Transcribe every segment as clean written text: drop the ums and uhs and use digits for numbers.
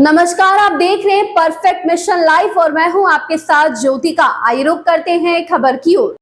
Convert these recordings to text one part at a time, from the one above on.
नमस्कार, आप देख रहे हैं परफेक्ट मिशन लाइव और मैं हूं आपके साथ ज्योतिका। आइए रुक करते हैं खबर की ओर।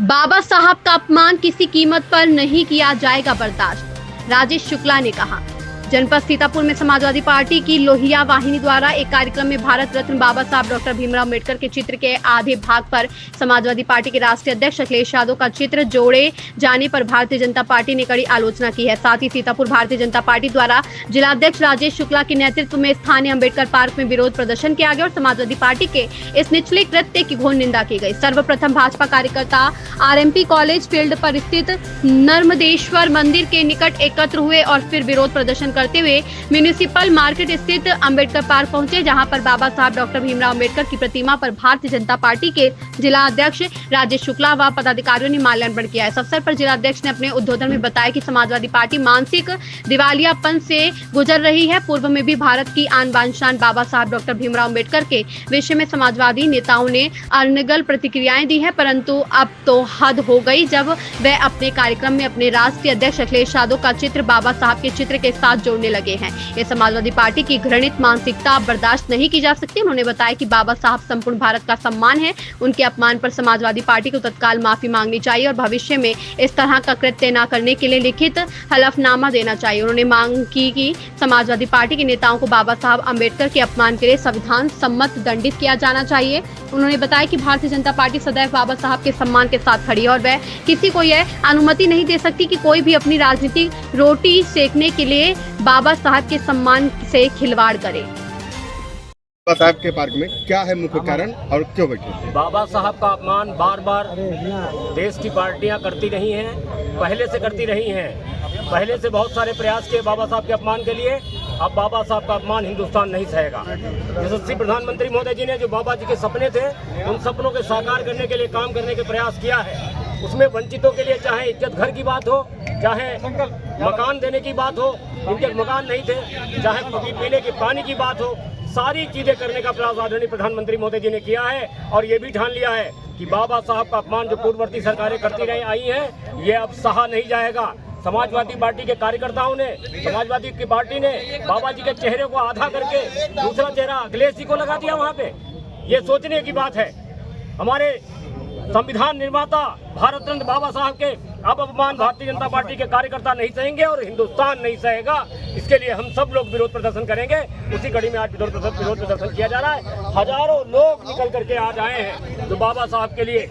बाबा साहब का अपमान किसी कीमत पर नहीं किया जाएगा बर्दाश्त, राजेश शुक्ला ने कहा। जनपद सीतापुर में समाजवादी पार्टी की लोहिया वाहिनी द्वारा एक कार्यक्रम में भारत रत्न बाबा साहब डॉक्टर भीमराव अम्बेडकर के चित्र के आधे भाग पर समाजवादी पार्टी के राष्ट्रीय अध्यक्ष अखिलेश यादव का चित्र जोड़े जाने पर भारतीय जनता पार्टी ने कड़ी आलोचना की है। साथ ही सीतापुर भारतीय जनता पार्टी द्वारा जिलाध्यक्ष राजेश शुक्ला के नेतृत्व में स्थानीय अम्बेडकर पार्क में विरोध प्रदर्शन किया गया और समाजवादी पार्टी के इस निचले कृत्य की घोर निंदा की गई। सर्वप्रथम भाजपा कार्यकर्ता आरएमपी कॉलेज फील्ड पर स्थित नर्मदेश्वर मंदिर के निकट एकत्र हुए और फिर विरोध प्रदर्शन करते हुए म्यूनिसिपल मार्केट स्थित अंबेडकर पार्क पहुंचे, जहां पर बाबा साहब डॉक्टर भीमराव अम्बेडकर की प्रतिमा पर भारतीय जनता पार्टी के जिला अध्यक्ष राजेश शुक्ला व पदाधिकारियों ने माल्यार्पण किया। इस अवसर पर जिलाध्यक्ष ने अपने उद्बोधन में बताया कि समाजवादी पार्टी मानसिक दिवालियापन से गुजर रही है। पूर्व में भी भारत की आन बान शान बाबा साहब डॉक्टर भीमराव अम्बेडकर के विषय में समाजवादी नेताओं ने अनर्गल प्रतिक्रियाएं दी है, परंतु अब तो हद हो गई जब वे अपने कार्यक्रम में अपने राष्ट्रीय अध्यक्ष अखिलेश यादव का चित्र बाबा साहब के चित्र के साथ जोड़ने लगे हैं। ये समाजवादी पार्टी की घृणित मानसिकता बर्दाश्त नहीं की जा सकती। उन्होंने बताया कि बाबा साहब संपूर्ण भारत का सम्मान है। उनके अपमान पर समाजवादी पार्टी को तत्काल माफी मांगनी चाहिए और भविष्य में इस तरह का कृत्य न करने के लिए लिखित हलफनामा देना चाहिए। उन्होंने मांग की कि समाजवादी पार्टी के नेताओं को बाबा साहब अम्बेडकर के अपमान के लिए संविधान सम्मत दंडित किया जाना चाहिए। उन्होंने बताया कि भारतीय जनता पार्टी सदैव बाबा साहब के सम्मान के साथ खड़ी है और वह किसी को यह अनुमति नहीं दे सकती कि कोई भी अपनी राजनीतिक रोटी सेकने के लिए बाबा साहब के सम्मान से खिलवाड़ करे। बाबा साहब के पार्क में क्या है मुख्य कारण और क्यों बैठे? बाबा साहब का अपमान बार बार देश की पार्टियां करती रही हैं, पहले से करती रही हैं। पहले से बहुत सारे प्रयास किए बाबा साहब के अपमान के लिए। अब बाबा साहब का अपमान हिंदुस्तान नहीं सहेगा। यशस्वी प्रधानमंत्री महोदय जी ने जो बाबा जी के सपने थे, उन सपनों के साकार करने के लिए काम करने के प्रयास किया है। उसमें वंचितों के लिए चाहे इज्जत घर की बात हो, चाहे मकान देने की बात हो, इनके मकान नहीं थे, चाहे पीने के पानी की बात हो, सारी चीजें करने का प्रयास आदरणीय प्रधानमंत्री मोदी जी ने किया है। और ये भी ठान लिया है कि बाबा साहब का अपमान जो पूर्ववर्ती सरकारें करती रही आई हैं, ये अब सहा नहीं जाएगा। समाजवादी पार्टी के कार्यकर्ताओं ने, समाजवादी की पार्टी ने बाबा जी के चेहरे को आधा करके दूसरा चेहरा अखिलेश जी को लगा दिया वहाँ पे। ये सोचने की बात है। हमारे संविधान निर्माता भारत रत्न बाबा साहब के अब अपमान भारतीय जनता पार्टी के कार्यकर्ता नहीं सहेंगे और हिंदुस्तान नहीं सहेगा। इसके लिए हम सब लोग विरोध प्रदर्शन करेंगे। उसी कड़ी में आज विरोध प्रदर्शन किया जा रहा है। हजारों लोग निकल करके आज आए हैं जो बाबा साहब के लिए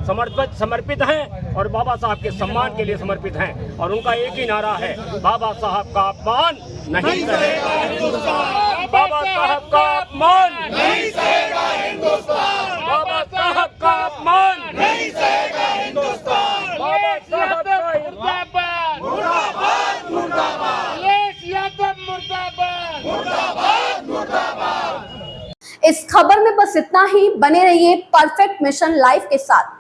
समर्पित हैं और बाबा साहब के सम्मान के लिए समर्पित हैं। और उनका एक ही नारा है, बाबा साहब का अपमान नहीं सहेगा हिंदुस्तान। बाबा साहब का अपमान नहीं सहेगा हिंदुस्तान। बाबा साहब का अपमान नहीं सहेगा हिंदुस्तान। बाबा साहब का मुर्दाबाद मुर्दाबाद मुर्दाबाद। अखिलेश यादव मुर्दाबाद मुर्दाबाद मुर्दाबाद। इस खबर में बस इतना ही। बने रहिए परफेक्ट मिशन लाइव के साथ।